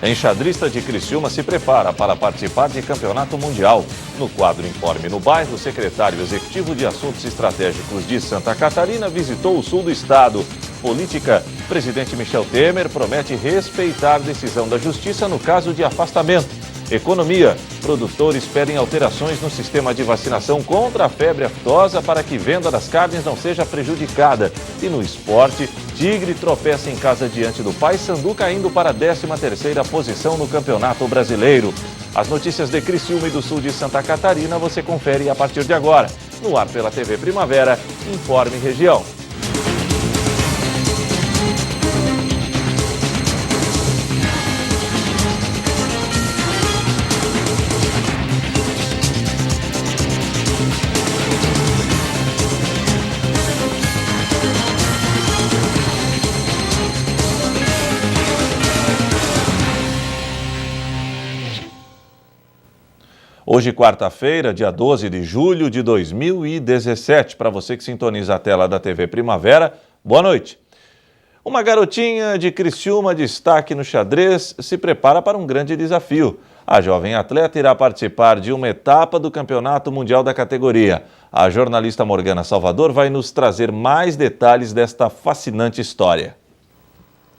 Enxadrista de Criciúma se prepara para participar de campeonato mundial. No quadro Informe no Bairro, o secretário executivo de Assuntos Estratégicos de Santa Catarina visitou o sul do estado. Política, presidente Michel Temer promete respeitar a decisão da Justiça no caso de afastamento. Economia, produtores pedem alterações no sistema de vacinação contra a febre aftosa para que venda das carnes não seja prejudicada. E no esporte, Tigre tropeça em casa diante do Paysandu, caindo para a 13ª posição no Campeonato Brasileiro. As notícias de Criciúma e do sul de Santa Catarina você confere a partir de agora. No ar pela TV Primavera, Informe Região. Hoje, quarta-feira, dia 12 de julho de 2017. Para você que sintoniza a tela da TV Primavera, boa noite. Uma garotinha de Criciúma, destaque no xadrez, se prepara para um grande desafio. A jovem atleta irá participar de uma etapa do Campeonato Mundial da categoria. A jornalista Morgana Salvador vai nos trazer mais detalhes desta fascinante história.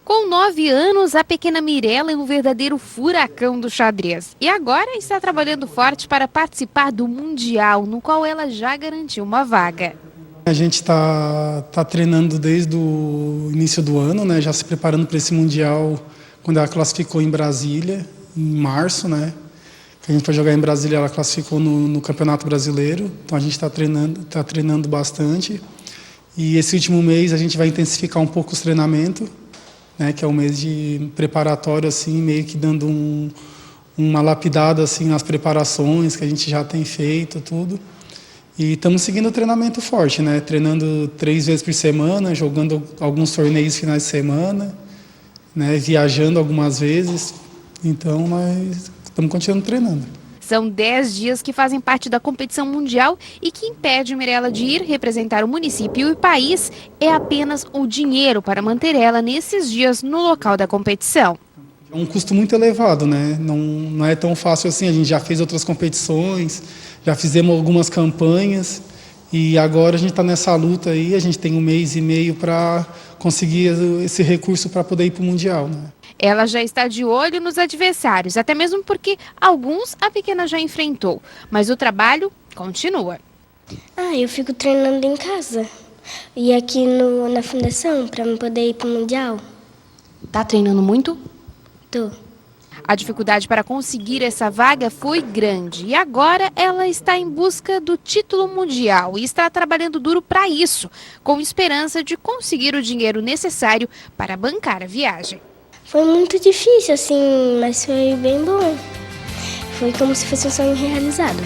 Com 9 anos, a pequena Mirella é um verdadeiro furacão do xadrez. E agora está trabalhando forte para participar do Mundial, no qual ela já garantiu uma vaga. A gente está treinando desde o início do ano, né? Já se preparando para esse Mundial, quando ela classificou em Brasília, em março, né? Que a gente foi jogar em Brasília, ela classificou no Campeonato Brasileiro. Então a gente está treinando bastante. E esse último mês a gente vai intensificar um pouco os treinamentos, né, que é um mês de preparatório, assim, meio que dando uma lapidada assim, nas preparações que a gente já tem feito, tudo. E estamos seguindo o treinamento forte, né, treinando 3 vezes por semana, jogando alguns torneios finais de semana, né, viajando algumas vezes. Então, nós estamos continuando treinando. São 10 dias que fazem parte da competição mundial e que impede Mirella de ir representar o município e o país é apenas o dinheiro para manter ela nesses dias no local da competição. É um custo muito elevado, né? Não é tão fácil assim. A gente já fez outras competições, já fizemos algumas campanhas e agora a gente está nessa luta aí. A gente tem 1 mês e meio para conseguir esse recurso para poder ir para o Mundial, né? Ela já está de olho nos adversários, até mesmo porque alguns a pequena já enfrentou. Mas o trabalho continua. Eu fico treinando em casa e aqui na fundação para poder ir para o Mundial. Tá treinando muito? Tô. A dificuldade para conseguir essa vaga foi grande e agora ela está em busca do título mundial e está trabalhando duro para isso, com esperança de conseguir o dinheiro necessário para bancar a viagem. Foi muito difícil, assim, mas foi bem bom. Foi como se fosse um sonho realizado.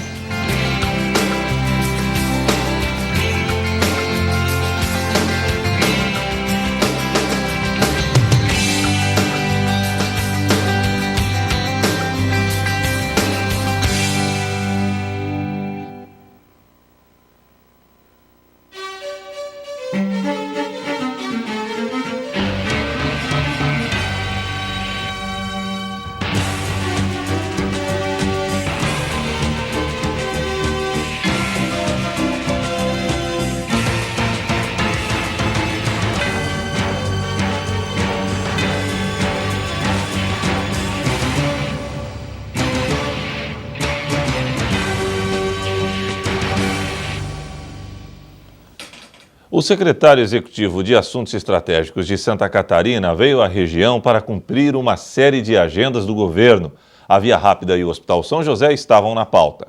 O secretário executivo de Assuntos Estratégicos de Santa Catarina veio à região para cumprir uma série de agendas do governo. A Via Rápida e o Hospital São José estavam na pauta.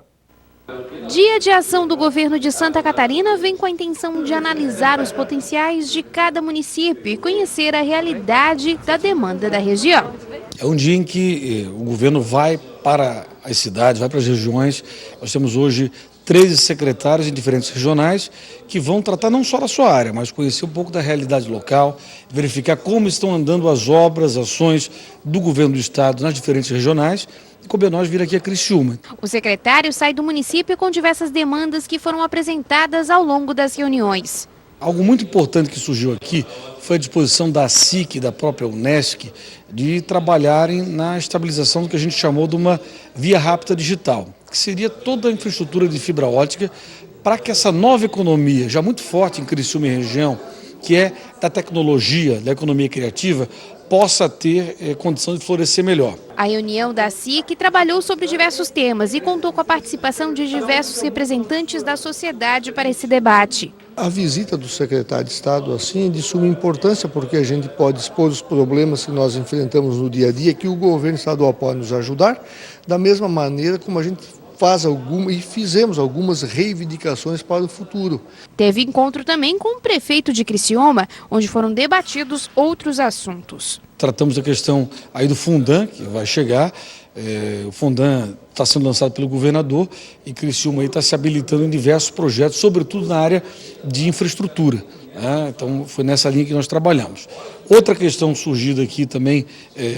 Dia de ação do governo de Santa Catarina vem com a intenção de analisar os potenciais de cada município e conhecer a realidade da demanda da região. É um dia em que o governo vai para as cidades, vai para as regiões. Nós temos hoje 13 secretários em diferentes regionais que vão tratar não só da sua área, mas conhecer um pouco da realidade local, verificar como estão andando as obras, ações do governo do estado nas diferentes regionais. E coube a nós vir aqui a Criciúma. O secretário sai do município com diversas demandas que foram apresentadas ao longo das reuniões. Algo muito importante que surgiu aqui foi a disposição da SIC e da própria Unesc de trabalharem na estabilização do que a gente chamou de uma via rápida digital, que seria toda a infraestrutura de fibra ótica para que essa nova economia, já muito forte em Criciúma e região, que é da tecnologia, da economia criativa, possa ter condição de florescer melhor. A reunião da SIC trabalhou sobre diversos temas e contou com a participação de diversos representantes da sociedade para esse debate. A visita do secretário de Estado assim, é de suma importância, porque a gente pode expor os problemas que nós enfrentamos no dia a dia, que o governo estadual pode nos ajudar, da mesma maneira como a gente fizemos algumas reivindicações para o futuro. Teve encontro também com o prefeito de Criciúma, onde foram debatidos outros assuntos. Tratamos da questão aí do Fundan, que vai chegar. O Fundan está sendo lançado pelo governador e Criciúma está se habilitando em diversos projetos, sobretudo na área de infraestrutura. Então foi nessa linha que nós trabalhamos. Outra questão surgida aqui também,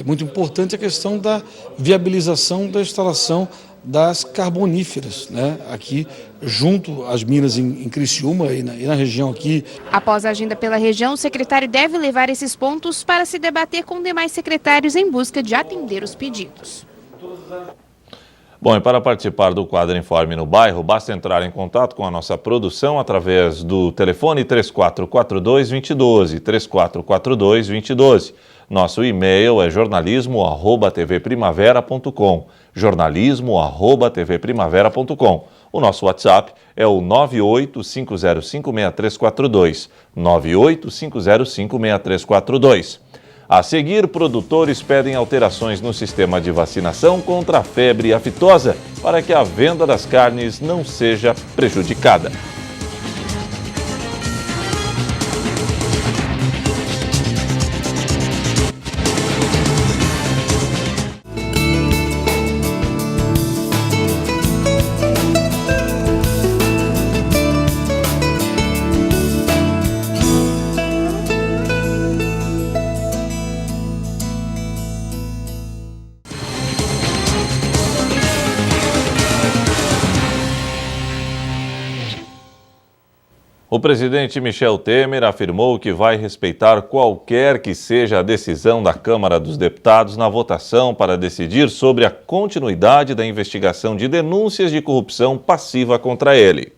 muito importante, é a questão da viabilização da instalação das carboníferas, aqui junto às minas em Criciúma e na região aqui. Após a agenda pela região, o secretário deve levar esses pontos para se debater com demais secretários em busca de atender os pedidos. Bom, e para participar do quadro Informe no Bairro, basta entrar em contato com a nossa produção através do telefone 3442-2012, 3442-2012. Nosso e-mail é jornalismo@tvprimavera.com, jornalismo@tvprimavera.com. O nosso WhatsApp é o 985056342, 985056342. A seguir, produtores pedem alterações no sistema de vacinação contra a febre aftosa para que a venda das carnes não seja prejudicada. O presidente Michel Temer afirmou que vai respeitar qualquer que seja a decisão da Câmara dos Deputados na votação para decidir sobre a continuidade da investigação de denúncias de corrupção passiva contra ele.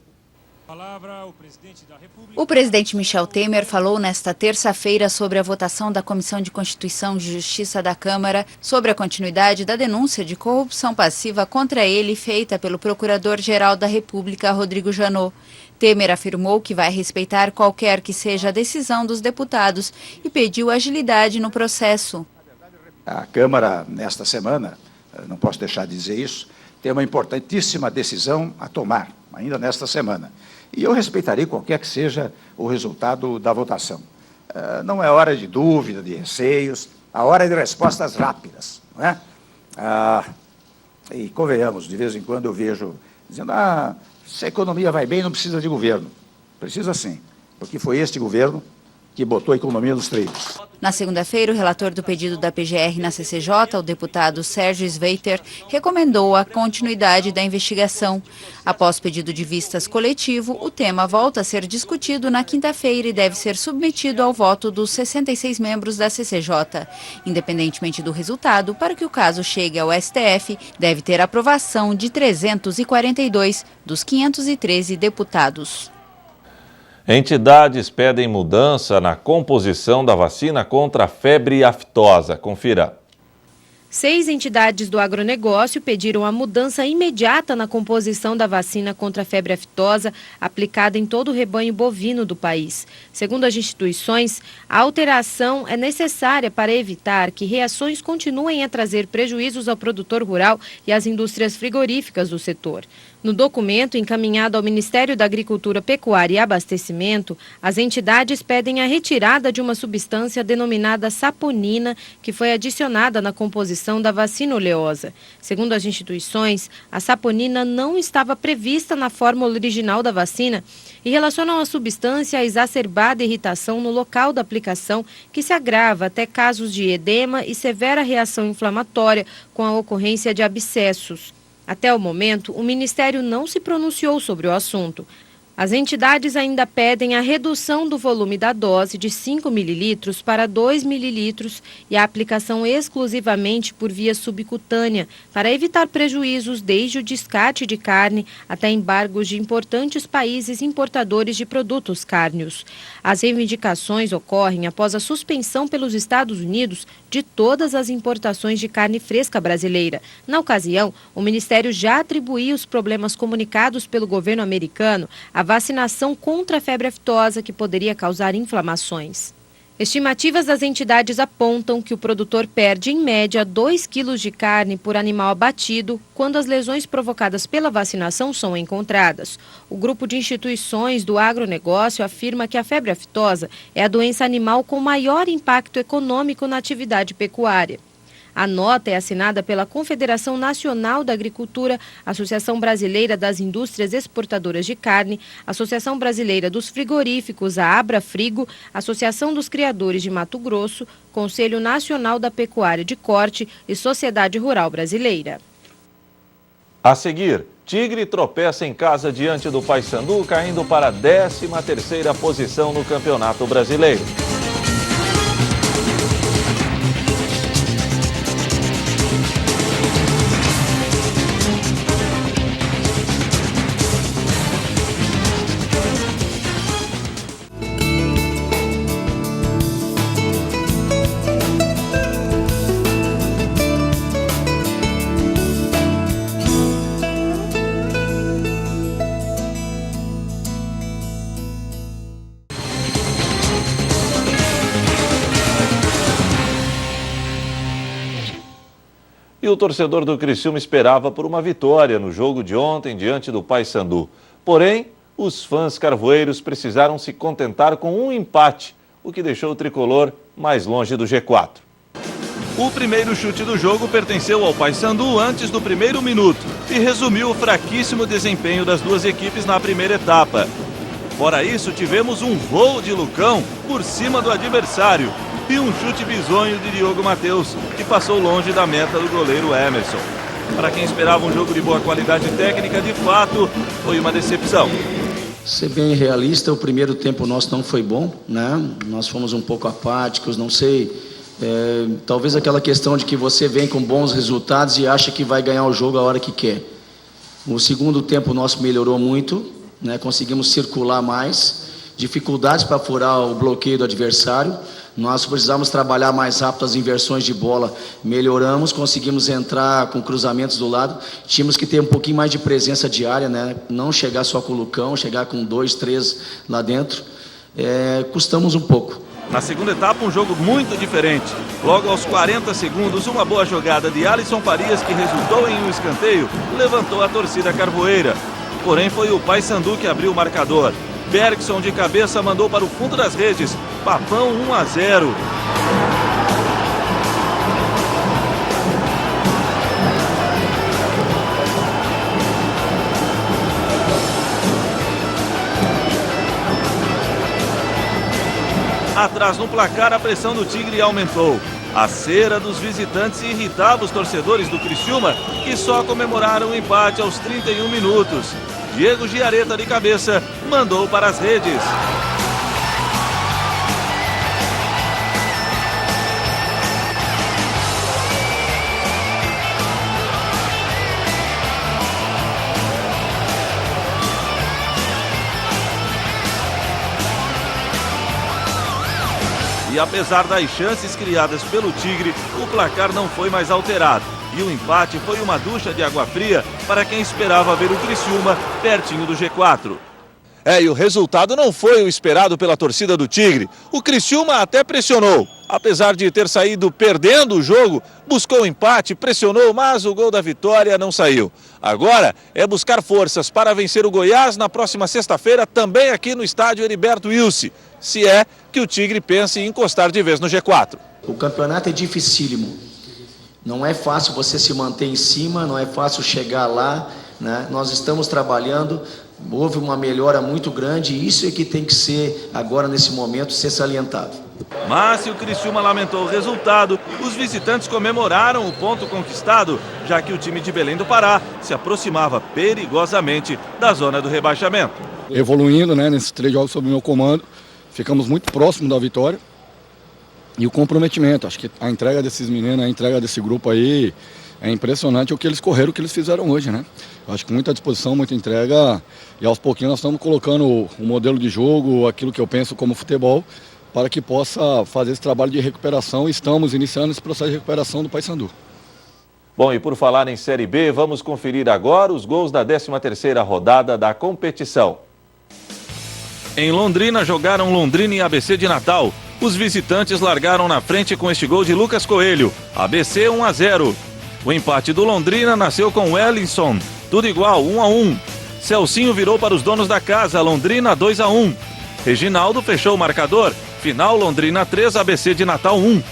O presidente Michel Temer falou nesta terça-feira sobre a votação da Comissão de Constituição e Justiça da Câmara sobre a continuidade da denúncia de corrupção passiva contra ele feita pelo Procurador-Geral da República, Rodrigo Janot. Temer afirmou que vai respeitar qualquer que seja a decisão dos deputados e pediu agilidade no processo. A Câmara, nesta semana, não posso deixar de dizer isso, tem uma importantíssima decisão a tomar, ainda nesta semana. E eu respeitarei qualquer que seja o resultado da votação. Não é hora de dúvida, de receios, a hora é de respostas rápidas, não é? E convenhamos, de vez em quando eu vejo dizendo, se a economia vai bem, não precisa de governo. Precisa sim, porque foi este governo que botou a economia nos trilhos. Na segunda-feira, o relator do pedido da PGR na CCJ, o deputado Sérgio Sveiter, recomendou a continuidade da investigação. Após pedido de vistas coletivo, o tema volta a ser discutido na quinta-feira e deve ser submetido ao voto dos 66 membros da CCJ. Independentemente do resultado, para que o caso chegue ao STF, deve ter aprovação de 342 dos 513 deputados. Entidades pedem mudança na composição da vacina contra a febre aftosa. Confira. 6 entidades do agronegócio pediram a mudança imediata na composição da vacina contra a febre aftosa aplicada em todo o rebanho bovino do país. Segundo as instituições, a alteração é necessária para evitar que reações continuem a trazer prejuízos ao produtor rural e às indústrias frigoríficas do setor. No documento encaminhado ao Ministério da Agricultura, Pecuária e Abastecimento, as entidades pedem a retirada de uma substância denominada saponina, que foi adicionada na composição da vacina oleosa. Segundo as instituições, a saponina não estava prevista na fórmula original da vacina e relacionam a substância à exacerbada irritação no local da aplicação, que se agrava até casos de edema e severa reação inflamatória com a ocorrência de abscessos. Até o momento, o Ministério não se pronunciou sobre o assunto. As entidades ainda pedem a redução do volume da dose de 5 mililitros para 2 mililitros e a aplicação exclusivamente por via subcutânea, para evitar prejuízos desde o descarte de carne até embargos de importantes países importadores de produtos cárneos. As reivindicações ocorrem após a suspensão pelos Estados Unidos de todas as importações de carne fresca brasileira. Na ocasião, o Ministério já atribuía os problemas comunicados pelo governo americano à vacinação contra a febre aftosa, que poderia causar inflamações. Estimativas das entidades apontam que o produtor perde, em média, 2 quilos de carne por animal abatido quando as lesões provocadas pela vacinação são encontradas. O grupo de instituições do agronegócio afirma que a febre aftosa é a doença animal com maior impacto econômico na atividade pecuária. A nota é assinada pela Confederação Nacional da Agricultura, Associação Brasileira das Indústrias Exportadoras de Carne, Associação Brasileira dos Frigoríficos, a Abrafrigo, Associação dos Criadores de Mato Grosso, Conselho Nacional da Pecuária de Corte e Sociedade Rural Brasileira. A seguir, Tigre tropeça em casa diante do Paysandu, caindo para a 13ª posição no Campeonato Brasileiro. E o torcedor do Criciúma esperava por uma vitória no jogo de ontem diante do Paysandu. Porém, os fãs carvoeiros precisaram se contentar com um empate, o que deixou o tricolor mais longe do G4. O primeiro chute do jogo pertenceu ao Paysandu antes do primeiro minuto e resumiu o fraquíssimo desempenho das duas equipes na primeira etapa. Fora isso, tivemos um voo de Lucão por cima do adversário e um chute bizonho de Diogo Matheus, que passou longe da meta do goleiro Emerson. Para quem esperava um jogo de boa qualidade técnica, de fato, foi uma decepção. Ser bem realista, o primeiro tempo nosso não foi bom, né? Nós fomos um pouco apáticos, não sei, talvez aquela questão de que você vem com bons resultados e acha que vai ganhar o jogo a hora que quer. O segundo tempo nosso melhorou muito, né? Conseguimos circular mais, dificuldades para furar o bloqueio do adversário. Nós precisamos trabalhar mais rápido as inversões de bola, melhoramos, conseguimos entrar com cruzamentos do lado, tínhamos que ter um pouquinho mais de presença diária, né? Não chegar só com o Lucão, chegar com 2, 3 lá dentro, custamos um pouco. Na segunda etapa, um jogo muito diferente. Logo aos 40 segundos, uma boa jogada de Alisson Farias, que resultou em um escanteio, levantou a torcida carvoeira. Porém, foi o Paysandu que abriu o marcador. Bergson de cabeça mandou para o fundo das redes. Papão 1-0. Atrás no placar, a pressão do Tigre aumentou. A cera dos visitantes irritava os torcedores do Criciúma, que só comemoraram o empate aos 31 minutos. Diego Giareta de cabeça mandou para as redes. E apesar das chances criadas pelo Tigre, o placar não foi mais alterado. E o empate foi uma ducha de água fria para quem esperava ver o Criciúma pertinho do G4. E o resultado não foi o esperado pela torcida do Tigre. O Criciúma até pressionou. Apesar de ter saído perdendo o jogo, buscou o empate, pressionou, mas o gol da vitória não saiu. Agora é buscar forças para vencer o Goiás na próxima sexta-feira, também aqui no estádio Heriberto Wilson, se é que o Tigre pensa em encostar de vez no G4. O campeonato é dificílimo. Não é fácil você se manter em cima, não é fácil chegar lá, né? Nós estamos trabalhando, houve uma melhora muito grande e isso é que tem que ser, agora nesse momento, ser salientado. Mas se o Criciúma lamentou o resultado, os visitantes comemoraram o ponto conquistado, já que o time de Belém do Pará se aproximava perigosamente da zona do rebaixamento. evoluindo, né, nesses 3 jogos sob o meu comando. Ficamos muito próximos da vitória. E o comprometimento, acho que a entrega desses meninos, a entrega desse grupo aí, é impressionante o que eles correram, o que eles fizeram hoje, né? Acho que muita disposição, muita entrega, e aos pouquinhos nós estamos colocando o modelo de jogo, aquilo que eu penso como futebol, para que possa fazer esse trabalho de recuperação. Estamos iniciando esse processo de recuperação do Paysandu. Bom, e por falar em Série B, vamos conferir agora os gols da 13ª rodada da competição. Em Londrina, jogaram Londrina e ABC de Natal. Os visitantes largaram na frente com este gol de Lucas Coelho. ABC 1-0. O empate do Londrina nasceu com Wellington. Tudo igual, 1-1. Celcinho virou para os donos da casa. Londrina 2-1. Reginaldo fechou o marcador. Final Londrina 3, ABC de Natal 1.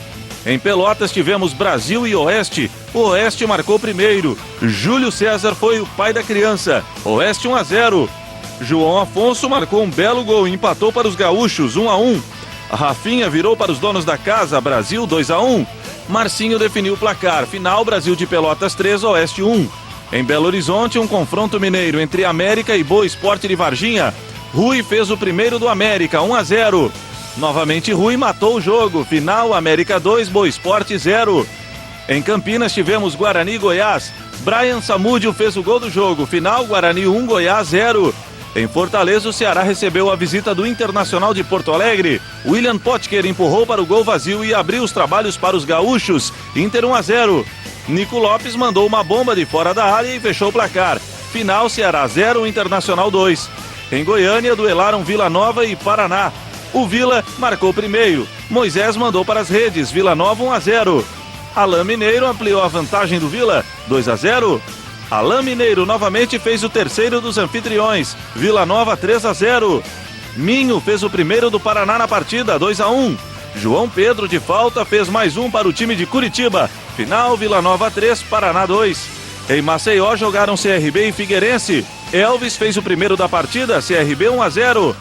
Em Pelotas tivemos Brasil e Oeste. O Oeste marcou primeiro. Júlio César foi o pai da criança. Oeste 1-0. João Afonso marcou um belo gol e empatou para os gaúchos 1-1. Rafinha virou para os donos da casa, Brasil 2-1. Marcinho definiu o placar, final Brasil de Pelotas 3, Oeste 1. Em Belo Horizonte, um confronto mineiro entre América e Boa Esporte de Varginha. Rui fez o primeiro do América, 1-0. Novamente Rui matou o jogo, final América 2, Boa Esporte 0. Em Campinas tivemos Guarani e Goiás. Brian Samúdio fez o gol do jogo, final Guarani 1, Goiás 0. Em Fortaleza, o Ceará recebeu a visita do Internacional de Porto Alegre. William Potker empurrou para o gol vazio e abriu os trabalhos para os gaúchos. Inter 1-0. Nico Lopes mandou uma bomba de fora da área e fechou o placar. Final, Ceará 0, Internacional 2. Em Goiânia, duelaram Vila Nova e Paraná. O Vila marcou primeiro. Moisés mandou para as redes. Vila Nova 1-0. Alain Mineiro ampliou a vantagem do Vila, 2-0. Alain Mineiro novamente fez o terceiro dos anfitriões, Vila Nova 3-0. Minho fez o primeiro do Paraná na partida, 2-1. João Pedro de falta fez mais um para o time de Curitiba, final Vila Nova 3, Paraná 2. Em Maceió jogaram CRB e Figueirense, Elvis fez o primeiro da partida, CRB 1-0.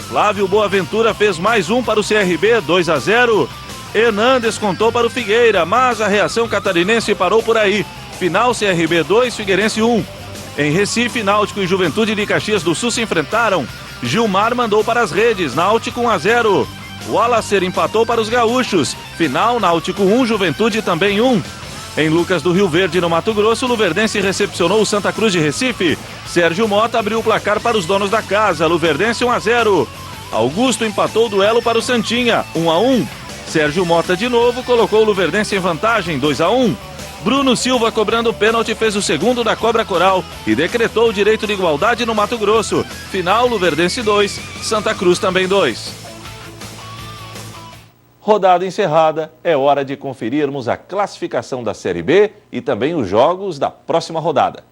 Flávio Boaventura fez mais um para o CRB, 2-0. Hernandes contou para o Figueira, mas a reação catarinense parou por aí. Final CRB 2, Figueirense 1. Em Recife, Náutico e Juventude de Caxias do Sul se enfrentaram. Gilmar mandou para as redes, Náutico 1-0. Wallacer empatou para os gaúchos. Final, Náutico 1, Juventude também 1. Em Lucas do Rio Verde, no Mato Grosso, o Luverdense recepcionou o Santa Cruz de Recife. Sérgio Mota abriu o placar para os donos da casa, Luverdense 1-0. Augusto empatou o duelo para o Santinha, 1-1. Sérgio Mota de novo colocou o Luverdense em vantagem, 2-1. Bruno Silva, cobrando o pênalti, fez o segundo da Cobra Coral e decretou o direito de igualdade no Mato Grosso. Final, Luverdense 2, Santa Cruz também 2. Rodada encerrada, é hora de conferirmos a classificação da Série B e também os jogos da próxima rodada.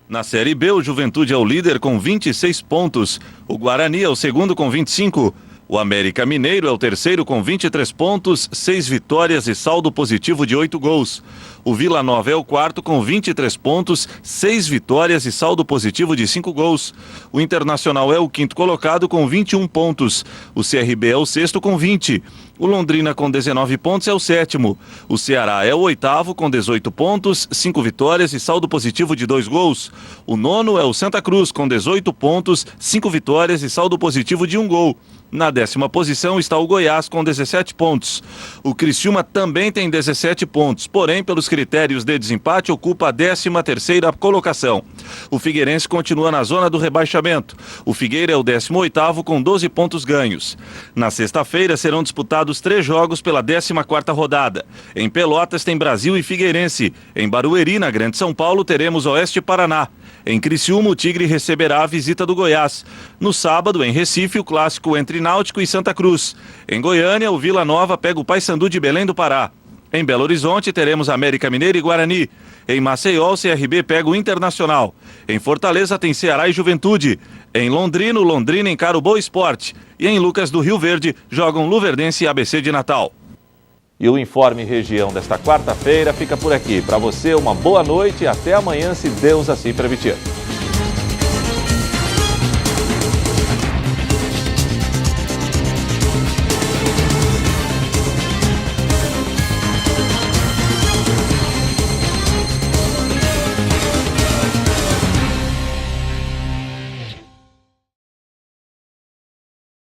Na Série B, o Juventude é o líder com 26 pontos, o Guarani é o segundo com 25. O América Mineiro é o terceiro com 23 pontos, 6 vitórias e saldo positivo de 8 gols. O Vila Nova é o quarto com 23 pontos, 6 vitórias e saldo positivo de 5 gols. O Internacional é o quinto colocado com 21 pontos. O CRB é o sexto com 20. O Londrina com 19 pontos é o sétimo. O Ceará é o oitavo com 18 pontos, 5 vitórias e saldo positivo de 2 gols. O nono é o Santa Cruz com 18 pontos, 5 vitórias e saldo positivo de 1 gol. Na 10ª posição está o Goiás com 17 pontos. O Criciúma também tem 17 pontos, porém, pelos critérios de desempate, ocupa a 13ª colocação. O Figueirense continua na zona do rebaixamento. O Figueira é o 18º com 12 pontos ganhos. Na sexta-feira serão disputados 3 jogos pela 14ª rodada. Em Pelotas tem Brasil e Figueirense. Em Barueri, na Grande São Paulo, teremos Oeste e Paraná. Em Criciúma, o Tigre receberá a visita do Goiás. No sábado, em Recife, o clássico entre Náutico e Santa Cruz. Em Goiânia, o Vila Nova pega o Paysandu de Belém do Pará. Em Belo Horizonte, teremos América Mineiro e Guarani. Em Maceió, o CRB pega o Internacional. Em Fortaleza, tem Ceará e Juventude. Em Londrina, o Londrina encara o Boa Esporte. E em Lucas do Rio Verde, jogam Luverdense e ABC de Natal. E o Informe Região desta quarta-feira fica por aqui. Para você, uma boa noite e até amanhã, se Deus assim permitir.